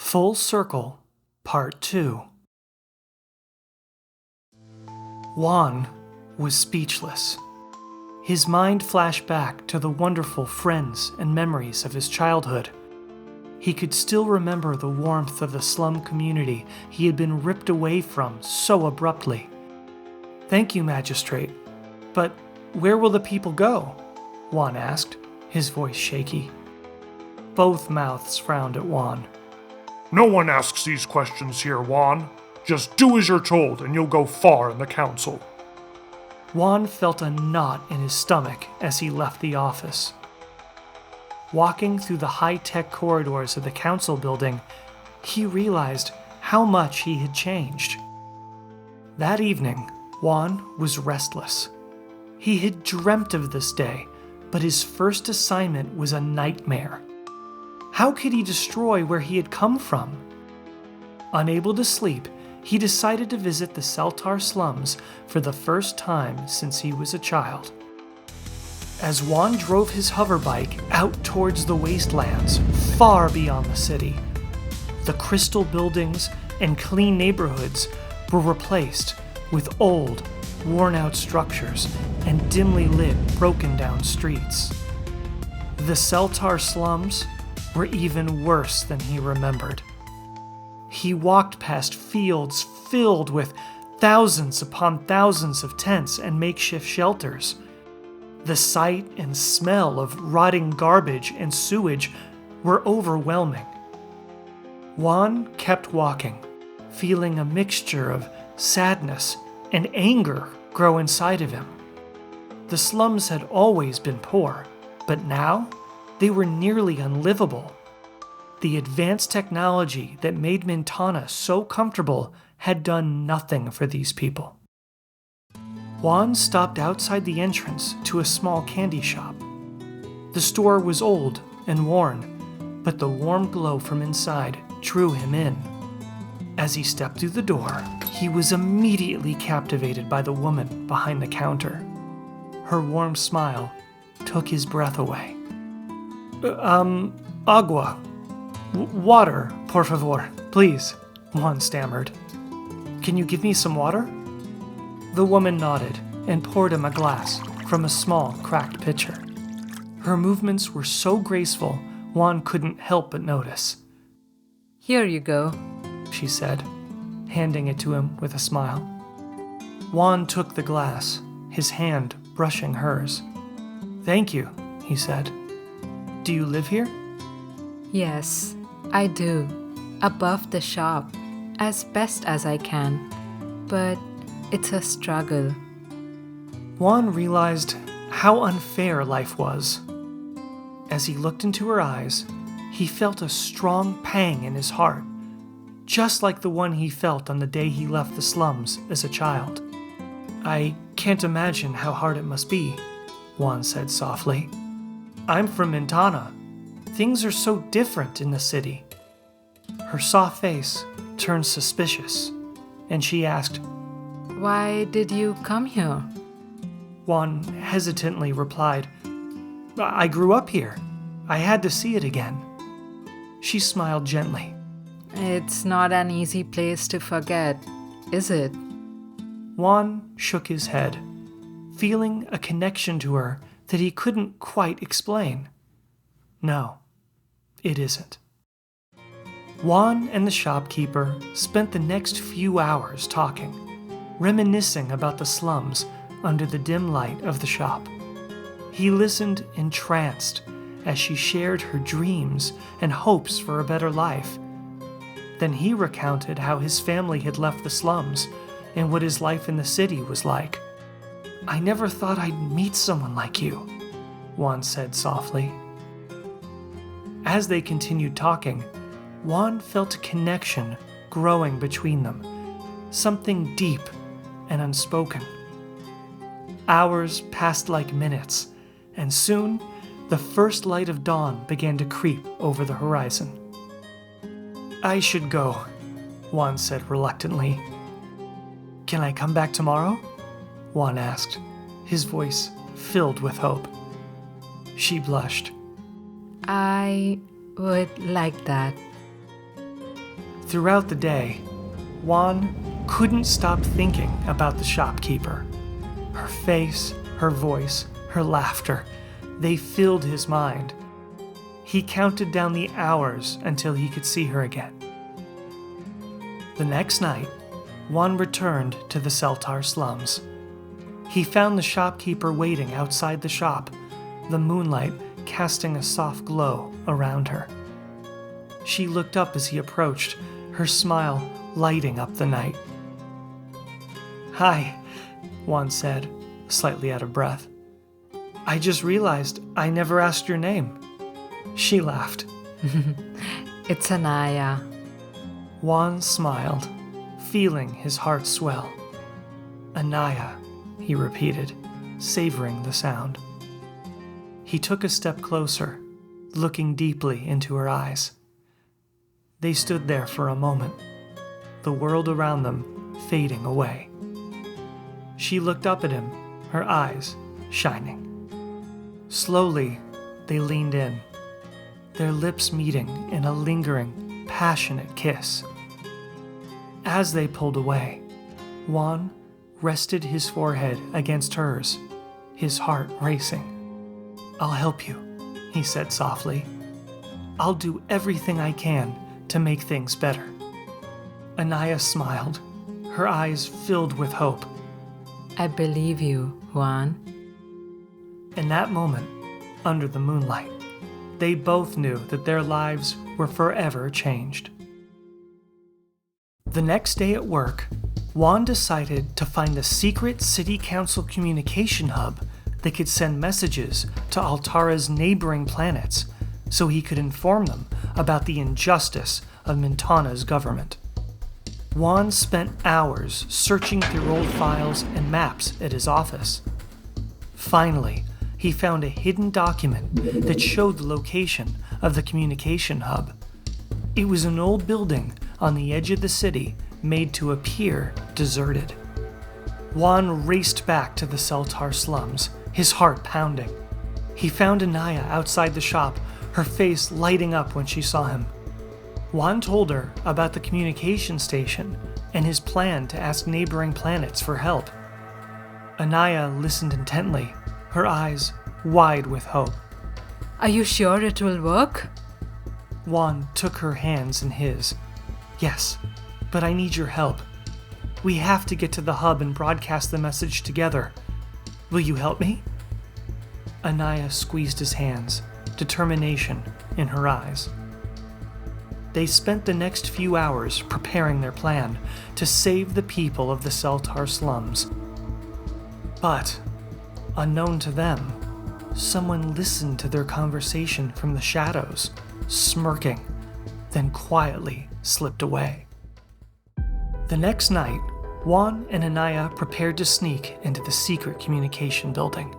Full Circle, Part 2. Juan was speechless. His mind flashed back to the wonderful friends and memories of his childhood. He could still remember the warmth of the slum community he had been ripped away from so abruptly. "Thank you, Magistrate. But where will the people go?" Juan asked, his voice shaky. Both mouths frowned at Juan. "No one asks these questions here, Juan. Just do as you're told and you'll go far in the council." Juan felt a knot in his stomach as he left the office. Walking through the high-tech corridors of the council building, he realized how much he had changed. That evening, Juan was restless. He had dreamt of this day, but his first assignment was a nightmare. How could he destroy where he had come from? Unable to sleep, he decided to visit the Seltar Slums for the first time since he was a child. As Juan drove his hoverbike out towards the wastelands, far beyond the city, the crystal buildings and clean neighborhoods were replaced with old, worn-out structures and dimly lit, broken-down streets. The Seltar Slums were even worse than he remembered. He walked past fields filled with thousands upon thousands of tents and makeshift shelters. The sight and smell of rotting garbage and sewage were overwhelming. Juan kept walking, feeling a mixture of sadness and anger grow inside of him. The slums had always been poor, but now they were nearly unlivable. The advanced technology that made Mintanna so comfortable had done nothing for these people. Juan stopped outside the entrance to a small candy shop. The store was old and worn, but the warm glow from inside drew him in. As he stepped through the door, he was immediately captivated by the woman behind the counter. Her warm smile took his breath away. Agua. Water, por favor, please," Juan stammered. "Can you give me some water?" The woman nodded and poured him a glass from a small, cracked pitcher. Her movements were so graceful, Juan couldn't help but notice. "Here you go," she said, handing it to him with a smile. Juan took the glass, his hand brushing hers. "Thank you," he said. "Do you live here?" "Yes, I do. Above the shop, as best as I can. But it's a struggle." Juan realized how unfair life was. As he looked into her eyes, he felt a strong pang in his heart, just like the one he felt on the day he left the slums as a child. "I can't imagine how hard it must be," Juan said softly. "I'm from Mintanna. Things are so different in the city." Her soft face turned suspicious, and she asked, "Why did you come here?" Juan hesitantly replied, "I grew up here. I had to see it again." She smiled gently. "It's not an easy place to forget, is it?" Juan shook his head, feeling a connection to her that he couldn't quite explain. "No, it isn't." Juan and the shopkeeper spent the next few hours talking, reminiscing about the slums under the dim light of the shop. He listened entranced as she shared her dreams and hopes for a better life. Then he recounted how his family had left the slums and what his life in the city was like. "I never thought I'd meet someone like you," Juan said softly. As they continued talking, Juan felt a connection growing between them, something deep and unspoken. Hours passed like minutes, and soon the first light of dawn began to creep over the horizon. "I should go," Juan said reluctantly. "Can I come back tomorrow?" Juan asked, his voice filled with hope. She blushed. "I would like that." Throughout the day, Juan couldn't stop thinking about the shopkeeper. Her face, her voice, her laughter, they filled his mind. He counted down the hours until he could see her again. The next night, Juan returned to the Seltar Slums. He found the shopkeeper waiting outside the shop, the moonlight casting a soft glow around her. She looked up as he approached, her smile lighting up the night. "Hi," Juan said, slightly out of breath. "I just realized I never asked your name." She laughed. It's Anaya. Juan smiled, feeling his heart swell. "Anaya," he repeated, savoring the sound. He took a step closer, looking deeply into her eyes. They stood there for a moment, the world around them fading away. She looked up at him, her eyes shining. Slowly, they leaned in, their lips meeting in a lingering, passionate kiss. As they pulled away, Juan rested his forehead against hers, his heart racing. "I'll help you," he said softly. "I'll do everything I can to make things better." Anaya smiled, her eyes filled with hope. I believe you, Juan. In that moment, under the moonlight, they both knew that their lives were forever changed. The next day at work, Juan decided to find a secret city council communication hub that could send messages to Altarra's neighboring planets so he could inform them about the injustice of Mintanna's government. Juan spent hours searching through old files and maps at his office. Finally, he found a hidden document that showed the location of the communication hub. It was an old building on the edge of the city made to appear deserted. Juan raced back to the Seltar Slums, his heart pounding. He found Anaya outside the shop, her face lighting up when she saw him. Juan told her about the communication station and his plan to ask neighboring planets for help. Anaya listened intently, her eyes wide with hope. Are you sure it will work? Juan took her hands in his. "Yes, but I need your help. We have to get to the hub and broadcast the message together. Will you help me?" Anaya squeezed his hands, determination in her eyes. They spent the next few hours preparing their plan to save the people of the Seltar Slums. But, unknown to them, someone listened to their conversation from the shadows, smirking, then quietly slipped away. The next night, Juan and Anaya prepared to sneak into the secret communication building.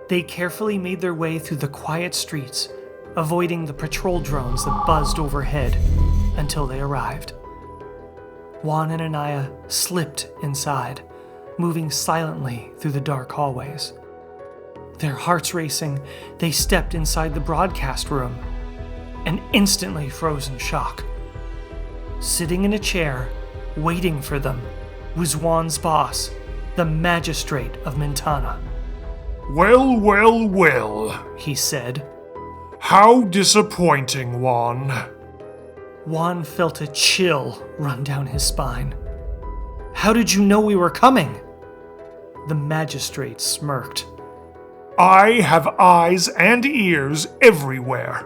They carefully made their way through the quiet streets, avoiding the patrol drones that buzzed overhead until they arrived. Juan and Anaya slipped inside, moving silently through the dark hallways. Their hearts racing, they stepped inside the broadcast room and instantly froze in shock. Sitting in a chair, waiting for them, was Juan's boss, the magistrate of Mintanna. Well, well, well, He said. How disappointing, Juan. Juan felt a chill run down his spine. "How did you know we were coming?" The magistrate smirked. I have eyes and ears everywhere.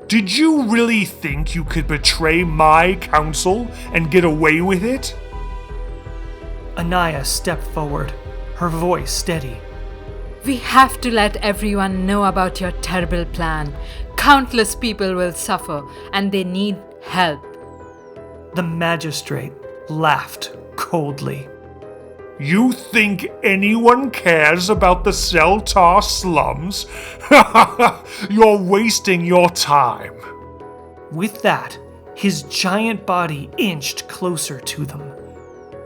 Did you really think you could betray my council and get away with it? Anaya stepped forward, her voice steady. We have to let everyone know about your terrible plan. Countless people will suffer and they need help. The magistrate laughed coldly. You think anyone cares about the Seltar Slums? You're wasting your time. With that, his giant body inched closer to them.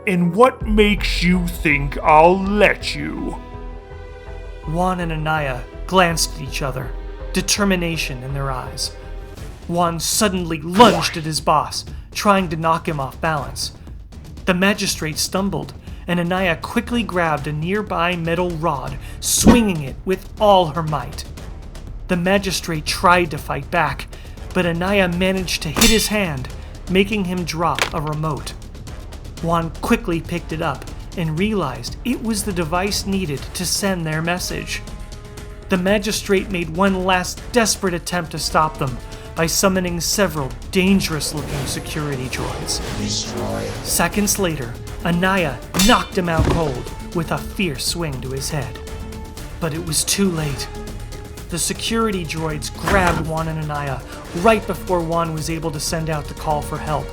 And what makes you think I'll let you? Juan and Anaya glanced at each other, determination in their eyes. Juan suddenly lunged at his boss, trying to knock him off balance. The magistrate stumbled, and Anaya quickly grabbed a nearby metal rod, swinging it with all her might. The magistrate tried to fight back, but Anaya managed to hit his hand, making him drop a remote. Juan quickly picked it up and realized it was the device needed to send their message. The magistrate made one last desperate attempt to stop them by summoning several dangerous-looking security droids. Seconds later, Anaya knocked him out cold with a fierce swing to his head. But it was too late. The security droids grabbed Juan and Anaya right before Juan was able to send out the call for help.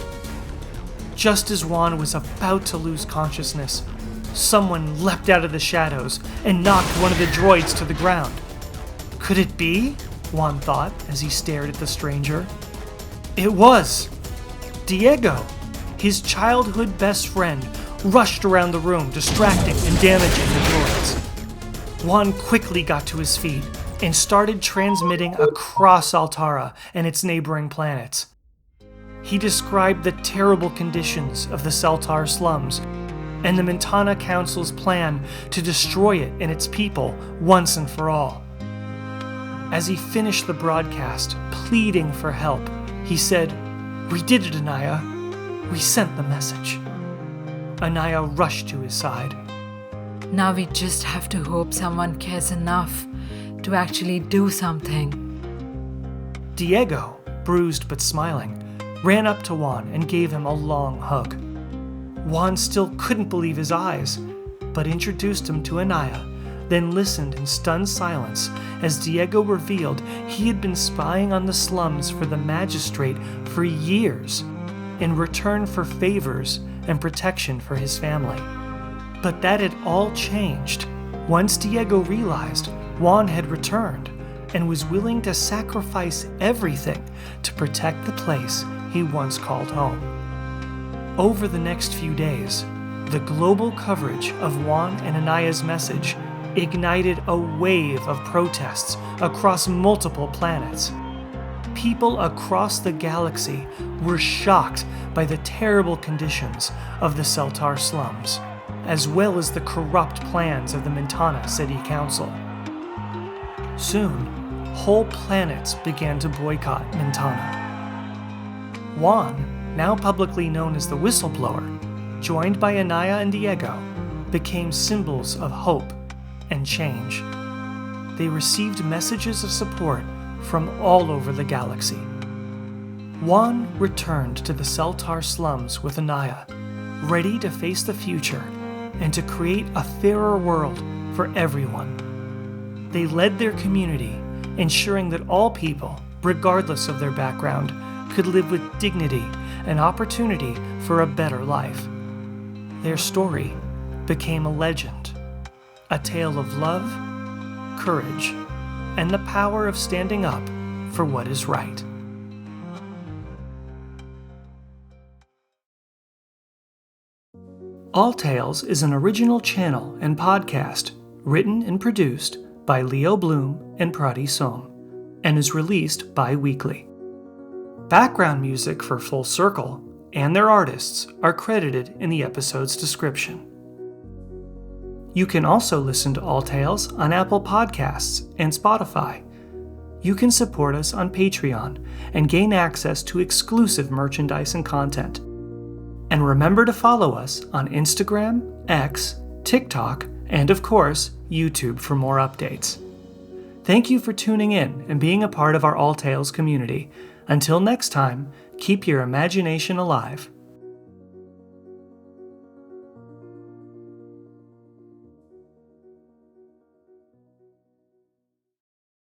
Just as Juan was about to lose consciousness, someone leapt out of the shadows and knocked one of the droids to the ground. Could it be? Juan thought as he stared at the stranger. It was! Diego! His childhood best friend rushed around the room, distracting and damaging the droids. Juan quickly got to his feet and started transmitting across Altarra and its neighboring planets. He described the terrible conditions of the Seltar Slums and the Mintanna Council's plan to destroy it and its people once and for all. As he finished the broadcast, pleading for help, he said, "We did it, Anaya. We sent the message." Anaya rushed to his side. Now we just have to hope someone cares enough to actually do something. Diego, bruised but smiling, ran up to Juan and gave him a long hug. Juan still couldn't believe his eyes, but introduced him to Anaya, then listened in stunned silence as Diego revealed he had been spying on the slums for the magistrate for years in return for favors and protection for his family. But that had all changed once Diego realized Juan had returned and was willing to sacrifice everything to protect the place he once called home. Over the next few days, the global coverage of Juan and Anaya's message ignited a wave of protests across multiple planets. People across the galaxy were shocked by the terrible conditions of the Seltar Slums, as well as the corrupt plans of the Mintanna City Council. Soon, whole planets began to boycott Mintanna. Juan, now publicly known as the Whistleblower, joined by Anaya and Diego, became symbols of hope and change. They received messages of support from all over the galaxy. Juan returned to the Seltar Slums with Anaya, ready to face the future and to create a fairer world for everyone. They led their community, ensuring that all people, regardless of their background, could live with dignity and opportunity for a better life. Their story became a legend, a tale of love, courage, and the power of standing up for what is right. All Tales is an original channel and podcast written and produced by Leo Bloom and Prati Som, and is released bi-weekly. Background music for Full Circle and their artists are credited in the episode's description. You can also listen to All Tales on Apple Podcasts and Spotify. You can support us on Patreon and gain access to exclusive merchandise and content. And remember to follow us on Instagram, X, TikTok, and of course, YouTube for more updates. Thank you for tuning in and being a part of our All Tales community. Until next time, keep your imagination alive.